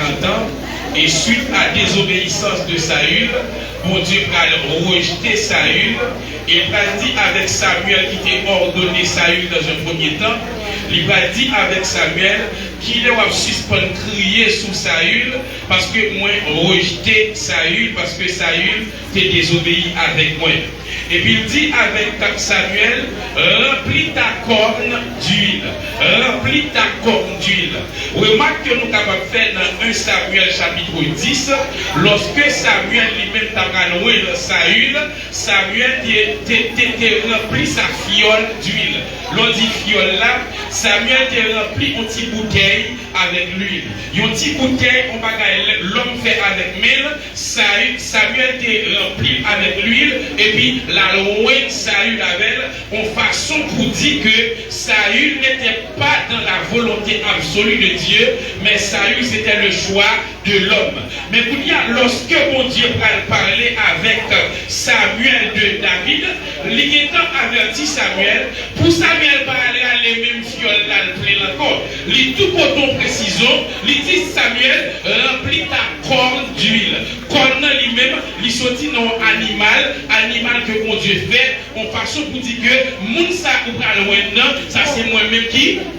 40 ans, et suite à la désobéissance de Saül, bon Dieu a rejeté Saül, et il a dit avec Samuel qui était ordonné Saül dans un premier temps, il a dit avec Samuel qu'il va suspendre crier sous Saül parce que moi rejeté Saül parce que Saül t'est désobéi avec moi. Et puis il dit avec Samuel, remplis ta corne d'huile. Remplis ta corne d'huile. Remarque que nous sommes capables de faire dans 1 Samuel chapitre 10, lorsque Samuel lui-même t'a ramené Saül, Samuel t'a rempli sa fiole d'huile. L'on dit fiole là, Samuel t'a rempli une petite bouteille avec l'huile. Une petite bouteille, on va l'homme fait avec mel, Samuel t'a rempli avec l'huile, et puis la loi Saül avait en façon pour dire que Saül n'était pas dans la volonté absolue de Dieu, mais Saül c'était le choix de l'homme. Mais lorsque mon Dieu parlait avec Samuel de David, il était averti Samuel, pour Samuel parler à les mêmes fioles là, le plein encore. Il tout pour précision, il dit Samuel, remplis ta corne d'huile. Corne lui-même, il sortit non animal que mon Dieu fait, en façon pour dire que moun ça ou pas loin, ça c'est moi-même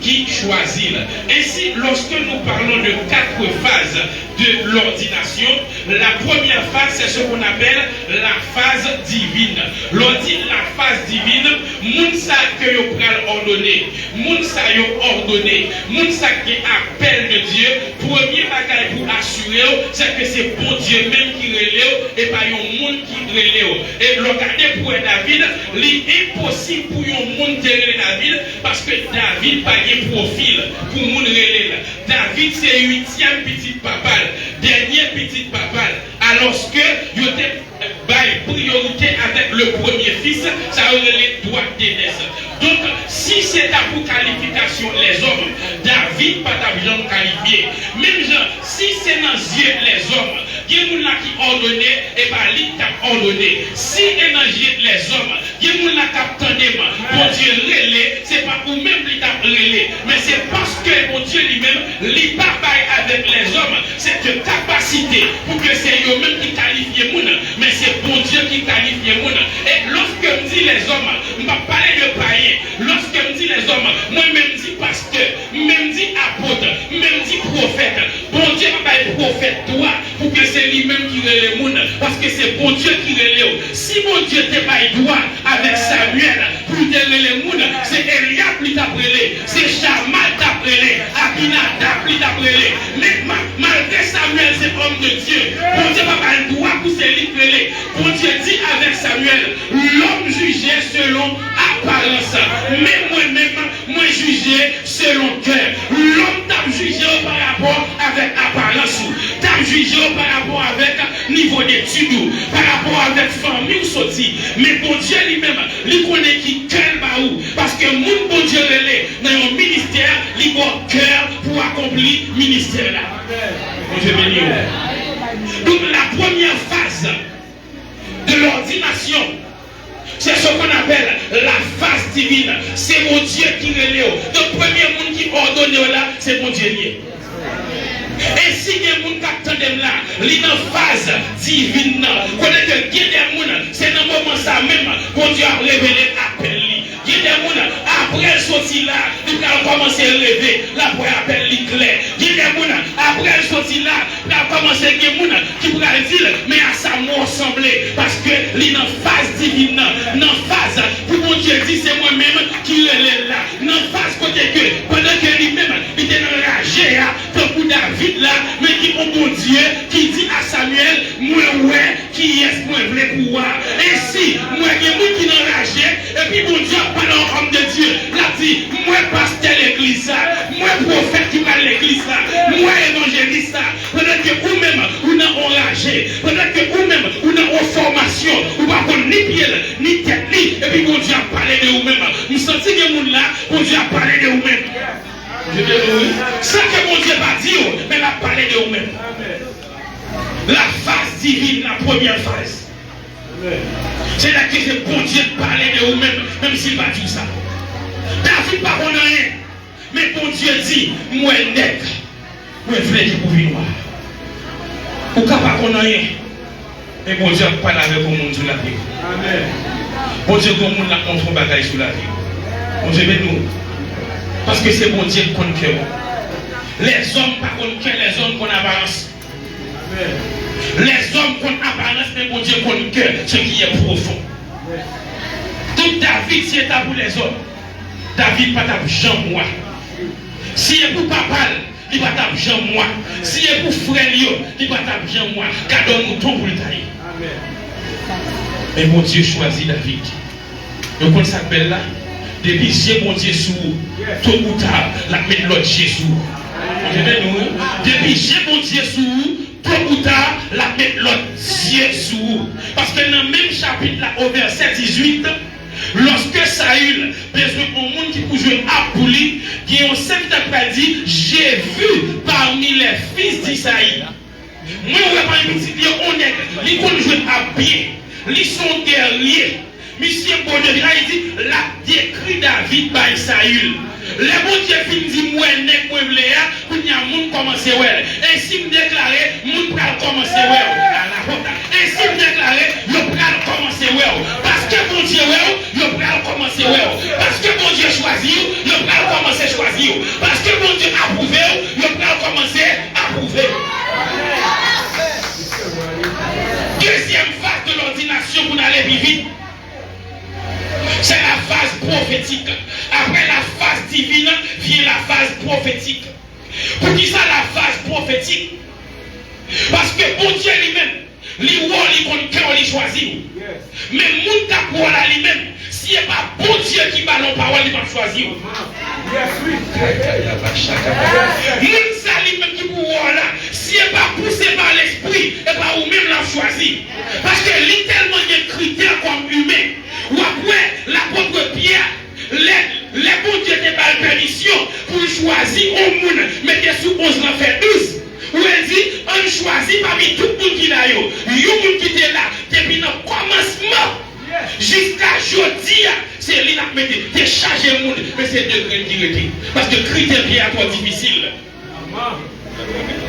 qui choisit. Ainsi, lorsque nous parlons de 4 phases de l'ordination, la première phase c'est ce qu'on appelle la phase divine. L'on dit la phase divine, moun ça que yo pral ordonner, moun ça yo ordonné, moun ça qui appel de Dieu, premier bagage pour assurer c'est que c'est bon Dieu même qui relève et pas un monde qui relève. Et regardez pour David, il est impossible pour un monde de relève David parce que David n'a pas de profil pour le monde relève. David c'est 8e petit papa, dernier petit papa. Alors que il était priorité avec le premier fils, ça aurait les droits d'aînesse. Donc, si c'est pour qualification les hommes, David pas d'argent qualifié. Même genre, si c'est dans les yeux les hommes, il y a des gens qui ordonné et pas lui qui a ordonné. Si c'est dans les yeux les hommes, il y a des gens qui attendent, bon Dieu relais, c'est pas pour même lui qui a relais, mais c'est parce que bon Dieu lui-même, lui pas avec les hommes, cette capacité pour que c'est eux-mêmes qui qualifient les gens, mais c'est bon Dieu qui qualifie les gens. Et lorsque je dis les hommes, je ne vais pas parler de païens. Lorsque je dis les hommes, moi-même dis pasteur, même dis apôtre, même dis prophète. Bon Dieu va pas être prophète toi pour que c'est lui-même qui relève les gens, parce que c'est bon Dieu qui relève. Si bon Dieu te pas droit avec Samuel pour te relève les gens, c'est Eliab qui t'a brûlé, c'est Shammah qui t'a brûlé, Abinadab qui t'a brûlé. Mais malgré Samuel, c'est homme de Dieu. Bon Dieu va pas le droit pour se libérer. Bon Dieu dit avec Samuel, l'homme jugé selon apparence. Mais moi-même, moi jugé selon cœur. L'homme t'a jugé par rapport avec apparence. T'a jugé par rapport avec niveau d'études, par rapport avec famille ou sortie. Mais bon Dieu lui-même, il connaît qui cœur baou. Parce que mon bon Dieu relais dans un ministère, il a cœur pour accomplir le ministère là. Bon Dieu béni. Donc la première phase de l'ordination, c'est ce qu'on appelle la phase divine. C'est mon Dieu qui relève. Le premier monde qui ordonne là, c'est mon Dieu lié. Et si il y a des gens qui attendent là, il y a une phase divine. Connaît que il y a des gens, c'est dans le moment ça même qu'on Dieu a révélé l'appel. Il y a des gens, après sortir là, il a commencé à lever, là pour appeler l'éclair. Il y a des gens, après sortir là, il a commencé à dire qui pourra dire, mais à sa mort semblée. Parce que il y a une phase divine, une phase, pour mon Dieu dit, c'est moi-même qui relève là. Une phase côté que, pendant que lui-même, il était dans la GA, pour David là, mais qui est bon Dieu, qui dit à Samuel, moi ouais, qui est-ce que moi voulais pouvoir. Et si, moi, il y a des gens qui sont enragés, et puis bon Dieu, parlant homme de Dieu, l'a dit, moi pasteur l'église ça, moi prophète qui parle l'église ça, moi évangéliste ça, pendant que vous-même, vous n'êtes enragé, pendant que vous-même, vous n'êtes en formation, vous n'avez pas ni pied, ni tête, et puis bon Dieu a parlé de vous-même. Vous sentez que vous là, bon Dieu a parlé de vous-même. Sans que mon Dieu va dire, mais il a parlé de vous-même. La phase divine, la première phase. C'est là que c'est bon Dieu de parler de vous-même, même s'il va dire ça. David ne parle rien, mais bon Dieu dit, moi net, moi vrai que pour vivre. Ou capable qu'on rien. Et bon Dieu parle avec le monde sur la vie. Amen. Bon Dieu comme monde la contre bagaille sur la vie. Bon Dieu nous. Parce que c'est bon Dieu qui compte cœur. Les hommes pas compte cœur, les hommes qu'on apparence. Amen. Les hommes qu'on apparence, mais bon Dieu compte cœur, ce qui est profond. Amen. Tout David, c'est pour les hommes. David pas ta Jean moi. Si est pour papa, il va ta Jean moi. Si est pour frère, il va ta Jean moi. Cadeau mouton pour le tailler. Amen. Mais mon Dieu choisit David. Donc on s'appelle là. Depuis j'ai mon Dieu sous tout ou tard, la mettre l'autre Jésus. Depuis j'ai mon Dieu sous tout ou tard, la mettre l'autre Jésus. Parce que dans le même chapitre là, au verset 18, lorsque Saül besoin d'un monde qui peut jouer à Pouli, qui est un serviteur qui dit j'ai vu parmi les fils d'Isaïe. Moi, on va pas une petite honnête, ils vont jouer à bien, ils sont guerriers. Monsieur Bondieu, il dit la décrit David par Saül. Les bons dieux fin dit moi nek moi vléa, pour y a monde commencer ouais. Et si me déclarer, monde pral commencer ouais. Et si me déclarer, yo pral commencer ouais. Parce que bon Dieu ouais, yo pral commencer ouais. Parce que bon Dieu choisi, yo pral commencer choisir. Parce que bon Dieu approuvé, yo pral commencer approuver. Deuxième phase de l'ordination pour aller vite. C'est la phase prophétique. Après la phase divine, vient la phase prophétique. Pour qui ça la phase prophétique? Parce que bon Dieu lui-même, il choisit. Mais mon tapou à lui-même, si ce n'est pas bon Dieu qui ballon parole, il va choisir. Mon ça lui-même qui pour là, si ce n'est pas poussé par l'esprit, et pas vous-même l'a choisi. Parce que littéralement, il y a des critères comme humain. Ou après, l'apôtre Pierre, les bons dieux n'ont pas de permission pour choisir un monde, mettez sous 11 l'en fait 12. Où elle dit, on choisit parmi tout le monde qui est là. Il y a un monde qui était là depuis le commencement. Jusqu'à aujourd'hui, c'est lui qui a mis chargé le monde, mais c'est degré qui était. Parce que le critère est trop difficile.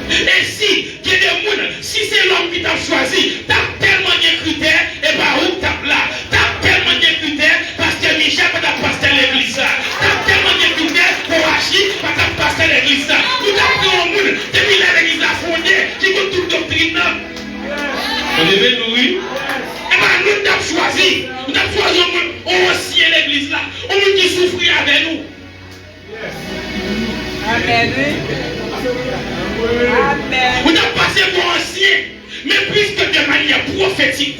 Et si, il y a des gens, si c'est l'homme qui t'a choisi, t'as tellement de critères, et bah où t'as là, t'as tellement de critères, parce que Michel pas t'as passé l'église là, t'as tellement de critères pour Hachi, pas t'as passé l'église là, tout t'as pris au monde, depuis l'église là fondée, qui compte toute doctrine là. Vous devez nous, oui? Et bah nous t'as choisi, on aussi l'église là, on monde qui souffre avec nous. Amen. Vous avez passé pour ancien, mais puisque de manière prophétique,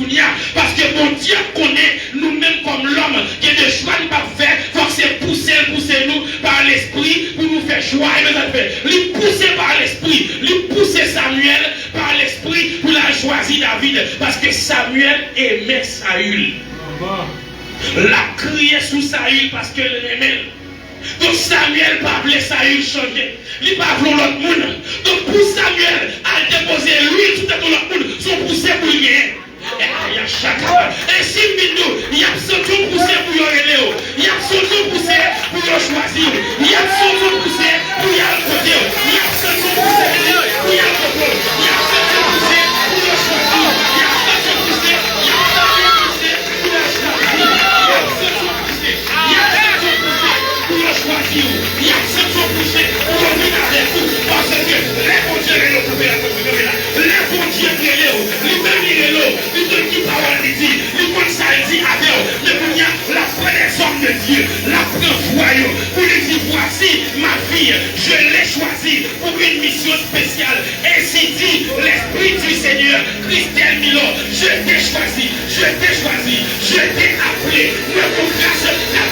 parce que mon Dieu connaît nous-mêmes comme l'homme qui est de choix de pas faire, forcer pousser nous par l'esprit pour nous faire choix. Il pousser par l'esprit, il pousser Samuel par l'esprit pour la choisir David, parce que Samuel aimait Saül. La crié sous Saül parce que l'aimait. Donc Samuel pas voulu Saül changer. Il pas voulu l'autre monde. Donc pour Samuel, à déposer lui tout à l'autre monde, son poussé pour lui. Et si il y a son poussé pour y il y a son poussé pour y choisir. Il y a son poussé pour y aller. Il y a son poussé pour y aller. Il y a son poussé pour y choisir. Il y a son poussé, il y a son poussé pour y choisir. Il y a son poussé, il y a son poussé pour y choisir. Il y a son poussé pour venir avec vous. Parce que les bons dieux les bons dieux les mêmes les deux qui parlent dit, les bons ça dit avec mais pour y a la première somme de Dieu, la preuve voyou, pour lui dire voici ma fille, je l'ai choisie pour une mission spéciale. Ainsi dit l'Esprit du Seigneur, Christian Milo, je t'ai choisi, je t'ai appelé, me pour grâce à la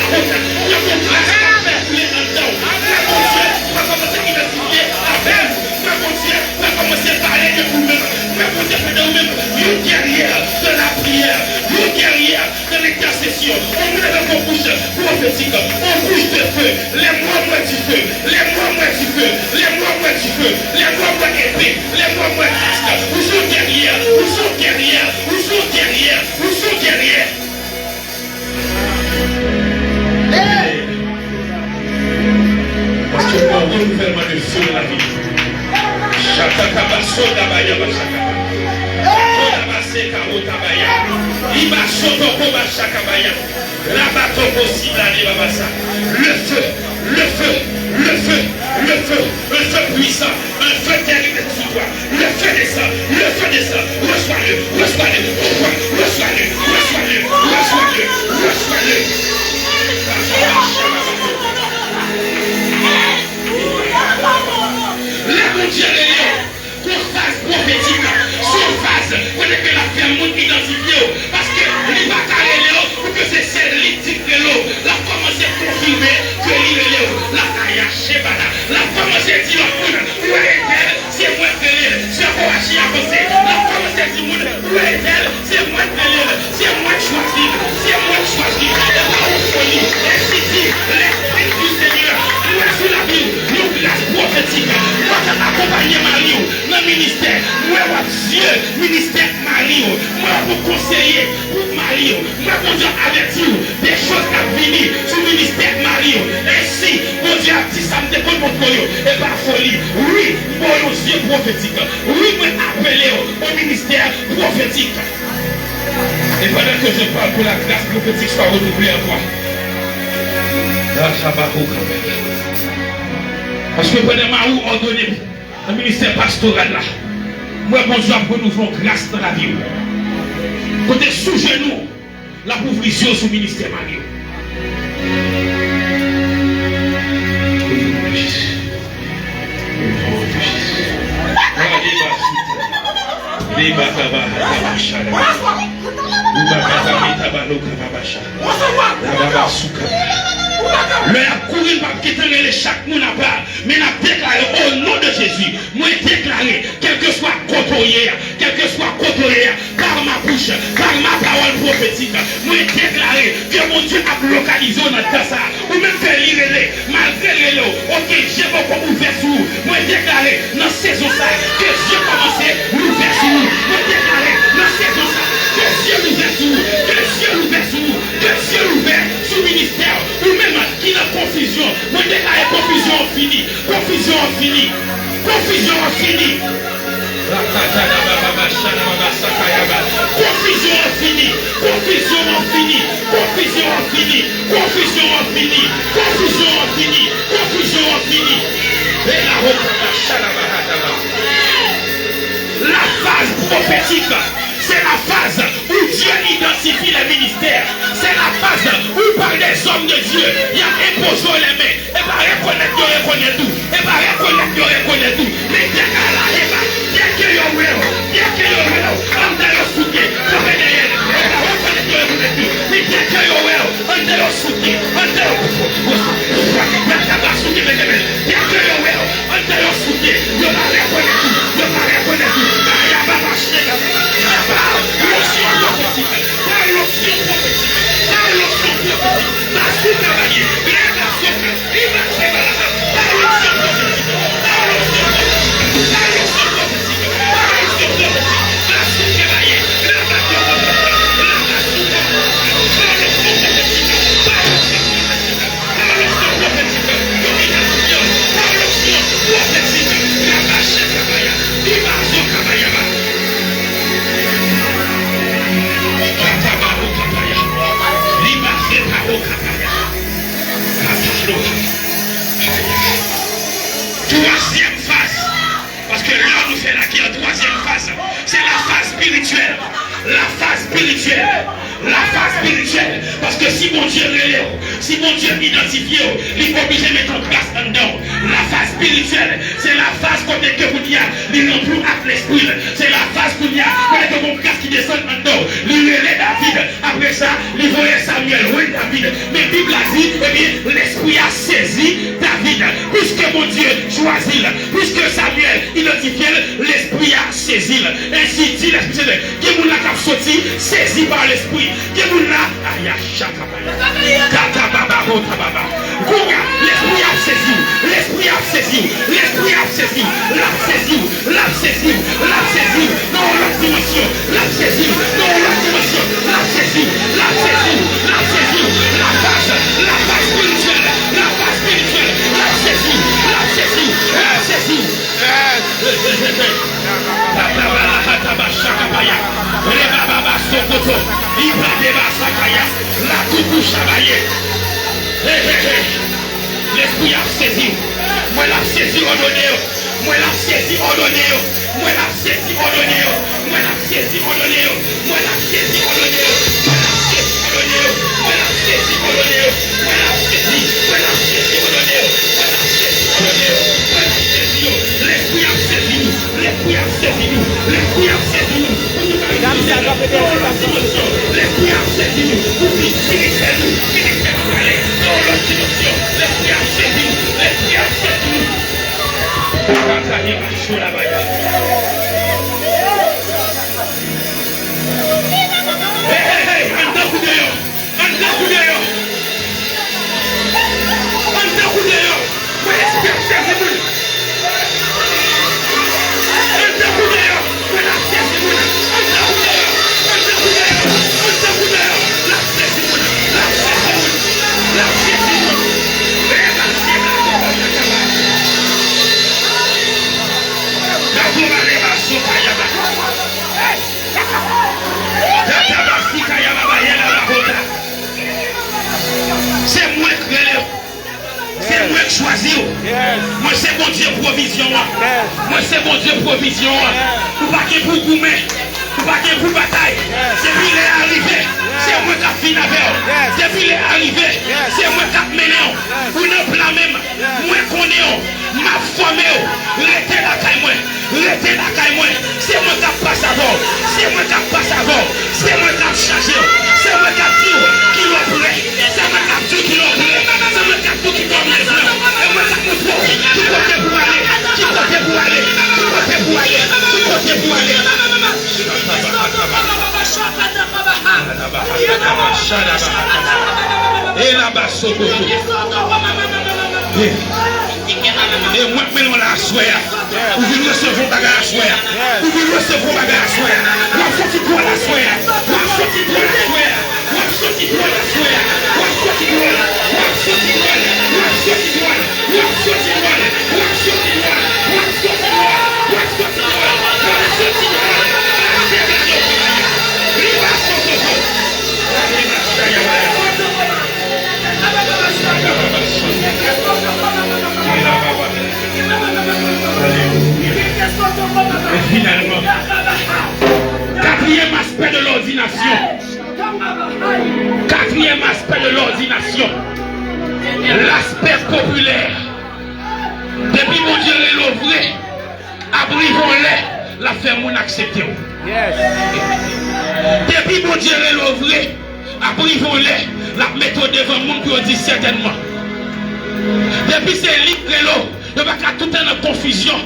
route, me pour grâce à faire les entendre. Mais mon Dieu, va commencer à identifier avec, mais mon Dieu, va commencer à parler de vous-même, mais mon Dieu, de vous-même, une guerrière de la prière, une guerrière de l'intercession, on met dans vos bouches prophétiques, on bouche de feu, les mois du feu, les mois du feu, les mois du feu, les mois épée, les mois casque, où sont guerrières, où sont guerrières, où sont guerrières, où sont guerrières. Parce que pour un renouvellement de feu de la vie, soda baya bashaka. Soda baseka otabaya. Iba soto koba shakabaya. Rabato possible les babasa. Le feu, le feu, le feu, le feu, un feu puissant, un feu terrible sur toi. Le feu descend, le feu descend. Reçois-le, reçois-le, reçois-le, reçois-le, reçois-le, reçois-le. La mondiale qu'on fasse prophétique, sur phase, on est que la ferme monde identifié, parce que les batailles, pour que c'est celle qui dit l'eau, la commencé à confirmer que l'île la caille chebana, la commencé à dire où est-elle, c'est moi que l'île, c'est quoi qui a avancé, la commencé à dire où est-elle, c'est moi que l'île, c'est moi qui choisis, c'est moi qui choisis, et la folie, et si dit, l'esprit du Seigneur, où est sur la Bible, nous grâce prophétique, moi qui accompagné Mario, dans le ministère, moi Dieu, ministère Mario, moi pour conseiller, pour Mario, moi pour Dieu avertir des choses qui viennent sur le ministère Mario. Et si mon Dieu a dit ça me dépend de mon et pas folie, oui, mon Dieu prophétique, oui, moi appelé au ministère prophétique. Et pendant que je parle pour la classe prophétique soit renouvelée en toi. Parce que pendant ma ou ordonné le ministère pastoral là, moi bon Dieu pour nous faire grâce dans la vie. Côté sous genou, la provision sur le ministère Mario. Le a couru par quitter chaque monde à part, mais n'a déclaré au nom de Jésus, moi déclaré, quel que soit côtoyer, par ma bouche, par ma parole prophétique, moi déclaré que mon Dieu a localisé dans ça, ou même fait lire malgré les lots, ok, j'ai beaucoup ouvert sur vous, moi déclaré dans saison ça, que Dieu commencé l'ouvert sur vous, moi déclaré dans saison ça, que Dieu l'ouvert sur vous, que Dieu l'ouvert sur vous, que Dieu l'ouvert sur le ministère, ou même qui n'a confusion, moi déclaré confusion finie, confusion finie, confusion finie. Confusion finie, confusion finie, confusion finie, confusion finie, confusion finie, confusion finie. Et la phase prophétique, c'est la phase où Dieu identifie les ministères. C'est la phase où par les hommes de Dieu, il y a imposé les mains. Et par reconnaître, il reconnaît tout. Et par reconnaître, il reconnaît tout. Mais dès qu'à la Eva, dès que il y a on t'a soutenu, on va derrière. Et par reconnaître, il reconnaît tout. Mais dès que on t'a soutenu, on t'a soutenu. Dès que on t'a soutenu, on va reconnaître tout. On va reconnaître tout. L'option prophétique, la sous-travailler, troisième phase, parce que là nous fait la troisième phase, c'est la phase spirituelle. La phase spirituelle, la phase spirituelle, parce que si mon Dieu relève, si mon Dieu identifie, il faut obligé de mettre en place dedans. La phase spirituelle, c'est la phase côté que vous dites, il remplit avec l'esprit. C'est la phase où il y a que mon casque qui descend en dedans. Il relève David, après ça, il voyait Samuel, oui David. Mais la Bible a dit, eh bien, l'esprit a saisi David, puisque mon Dieu choisit, puisque Samuel identifie, l'esprit a saisi. Ainsi dit l'esprit, qui vous l'a sorti, saisi par l'esprit. Que vous là, l'esprit a saisi, l'esprit a saisi, l'esprit a saisi, l'a saisi, l'a saisi, l'a saisi, dans l'autre dimension, l'a saisi, dans l'autre dimension, l'a saisi, l'a saisi, l'a saisi, la phase spirituelle, la phase spirituelle, l'a saisi, l'a saisi, l'a saisi. L'esprit a saisi. Moi la saisi ordonné. Moi la saisi ordonné. Moi la saisi ordonné. Moi la saisi ordonné. Moi la saisi ordonné. Moi la saisi ordonné. Moi la saisi ordonné. Moi la saisi. Moi la saisi ordonné. Moi la saisi ordonné. Moi la saisi. L'esprit a saisi nous. L'esprit a saisi nous. L'esprit a saisi nous. L'esprit a saisi nous. Finissez-nous. Finissez-nous. Allez. Dans l'autre dimension. L'esprit a saisi nous. L'esprit a saisi nous. Quand ça vient sur la baille. Hey, un coup d'ailleurs. Un coup d'ailleurs. Un coup d'ailleurs. Moi, l'esprit a saisi nous. Un coup d'ailleurs. Moi, la saisi nous. Un coup d'ailleurs. Un coup d'ailleurs. Un coup d'ailleurs. La saisi nous. La saisi nous. La saisi nous. C'est moi qui relève. C'est moi qui choisis. Moi c'est mon Dieu provision. Moi c'est mon Dieu provision. Vous pas que pour goumer. Vous pas que pour bataille. Depuis il est arrivé. C'est moi qui a fini avec. Depuis il est arrivé. C'est moi qui a mené. Vous ne plan même. Moi connais. Ma famille. Restez la caille moi. Restez la caille moi. C'est moi qui passe avant. C'est moi qui passe avant. C'est moi qui chargé. C'est moi qui dit qu'il est prêt. C'est moi qui dit qu'il est prêt. C'est moi qui dit qu'il est prêt. C'est moi qui dit qui côté pour aller. Qui côté pour aller. Qui côté pour aller. Qui côté pour aller. Et là-bas, et moi, maintenant, la soya. Vous voulez recevoir bagarre à soya. Vous voulez recevoir bagarre à soya. Vous sortez pour la soya. Vous sortez pour la soya. Vous sortez pour la soya. Vous sortez pour la. Vous sortez pour la. Vous sortez pour la. Vous sortez pour la. Vous sortez pour la. Vous sortez pour la. Vous sortez pour la. Vous sortez pour la. Et finalement, quatrième aspect de l'ordination. Quatrième aspect de l'ordination. L'aspect populaire. Depuis mon Dieu est l'ouvré, abrivons-les, la ferme on accepte. Depuis mon Dieu est l'ouvré, abrivons-les, la méthode devant le monde pour dire certainement. Depuis c'est l'icrélo, il n'y a pas tout en confusion.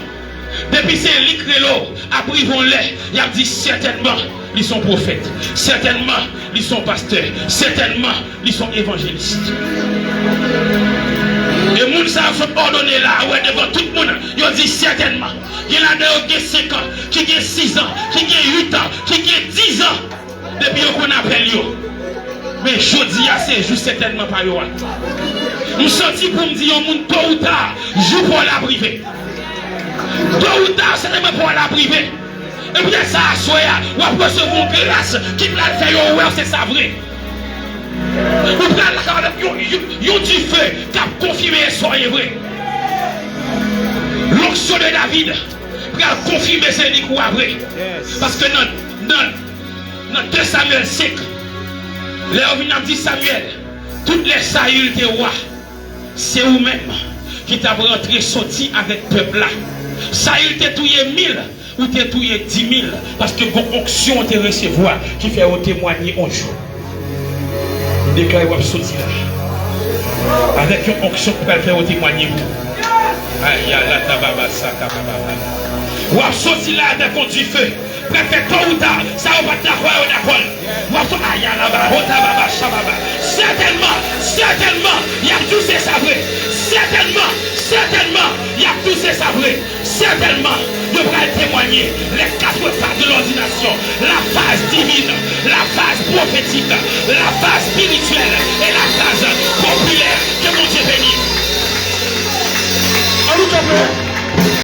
Depuis c'est l'icrélo, abrivons-les, il a dit certainement, ils sont prophètes. Certainement, ils sont pasteurs. Certainement, ils sont évangélistes. Et les gens sont ordonnés là, ouais, devant tout le monde. Ils ont dit certainement. Il y en a qui ont 5 ans, qui ont 6 ans, qui ont 8 ans, qui ont 10 ans. Depuis qu'on appelle eux. Mais je dis à ces jours certainement pas eux. Je suis sorti pour me dire au monde tôt ou tard, joue pour la privée. Tôt ou tard, c'est même pour la privée. Et puis ça, soya, ou après recevoir une grâce qui va le faire, ouais, c'est ça vrai. Vous prenez la carte, vous du feu qui a confirmé ce soir est vrai. L'onction de David pour confirmer ce qui est vrai. Parce que dans 2 Samuel 5, là on vient dit Samuel, toutes les Saül des rois, c'est vous-même qui t'a rentré sorti avec le peuple là. Saül t'a tué 1000 ou t'a tué 10 000 parce que vos onctions te recevoir qui fait témoigner un jour. Déclarez vous sorti là. Avec une onction qui va faire témoigner vous. Aïe, la tababa, ça, tababa. Vous sorti là avec un du feu. Préfet tôt ou tard, ça va pas t'avoir au d'accord. Certainement, il y a tous ces sabrés. Certainement, il y a tous ces sabrés. Certainement, je devrais témoigner les 4 phases de l'ordination. La phase divine, la phase prophétique, la phase spirituelle et la phase populaire. Que mon Dieu bénisse.